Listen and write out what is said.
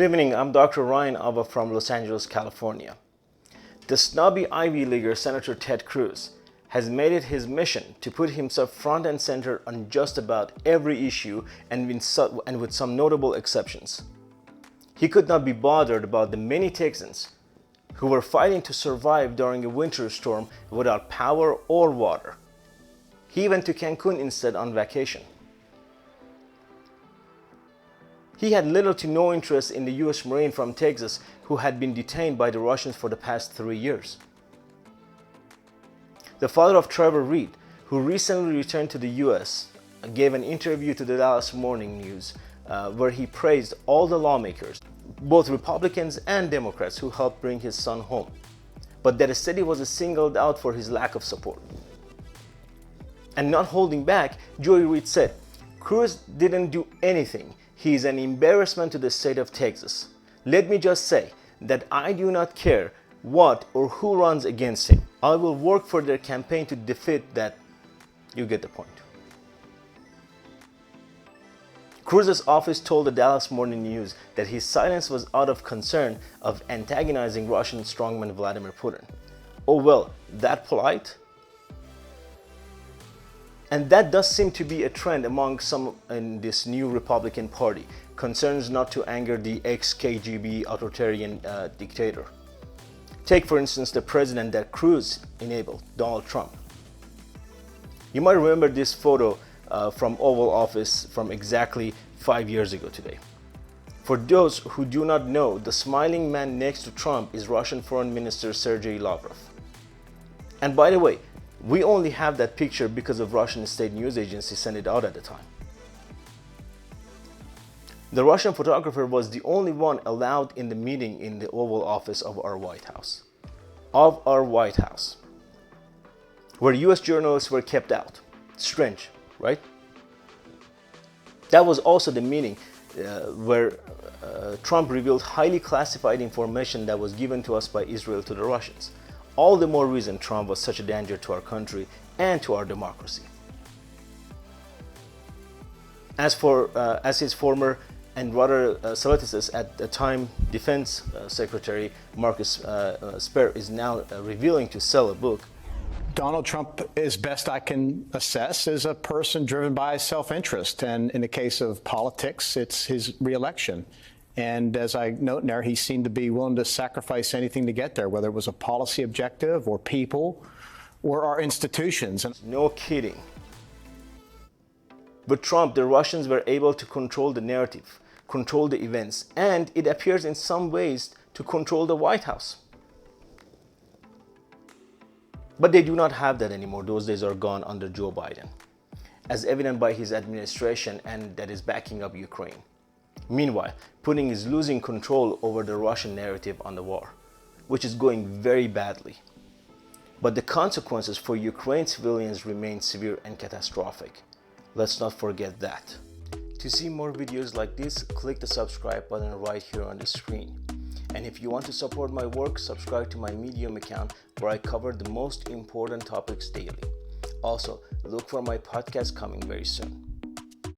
evening, I'm Dr. Ryan Ava from Los Angeles, California. The Snobby Ivy Leaguer Senator Ted Cruz has made it his mission to put himself front and center on just about every issue and with some notable exceptions. He could not be bothered about the many Texans who were fighting to survive during a winter storm without power or water. He went to Cancun instead on vacation. He had little to no interest in the US Marine from Texas who had been detained by the Russians for the past 3 years. The father of Trevor Reed, who recently returned to the US, gave an interview to the Dallas Morning News where he praised all the lawmakers, both Republicans and Democrats, who helped bring his son home, but that the city was singled out for his lack of support. And not holding back, Joie Reed said, "Cruz didn't do anything. He is an embarrassment to the state of Texas. Let me just say that I do not care what or who runs against him. I will work for their campaign to defeat that." You get the point. Cruz's office told the Dallas Morning News that his silence was out of concern of antagonizing Russian strongman Vladimir Putin. Oh well, that polite? And that does seem to be a trend among some in this new Republican Party, concerns not to anger the ex-KGB authoritarian dictator. Take for instance the president that Cruz enabled, Donald Trump. You might remember this photo from Oval Office from exactly 5 years ago today. For those who do not know, the smiling man next to Trump is Russian Foreign Minister Sergei Lavrov. And by the way, we only have that picture because of Russian state news agency sent it out at the time. The Russian photographer was the only one allowed in the meeting in the Oval Office of our White House. Where US journalists were kept out. Strange, right? That was also the meeting where Trump revealed highly classified information that was given to us by Israel to the Russians. All the more reason Trump was such a danger to our country and to our democracy. As his former and rather solicitous at the time Defense Secretary Marcus Sper is now revealing to sell a book. Donald Trump, as best I can assess, is a person driven by self-interest. And in the case of politics, it's his reelection. And as I note in there, he seemed to be willing to sacrifice anything to get there, whether it was a policy objective or people or our institutions. No kidding. With Trump, the Russians were able to control the narrative, control the events, and it appears in some ways to control the White House. But they do not have that anymore. Those days are gone under Joe Biden, as evident by his administration and that is backing up Ukraine. Meanwhile, Putin is losing control over the Russian narrative on the war, which is going very badly. But the consequences for Ukraine civilians remain severe and catastrophic. Let's not forget that. To see more videos like this, click the subscribe button right here on the screen. And if you want to support my work, subscribe to my Medium account where I cover the most important topics daily. Also, look for my podcast coming very soon.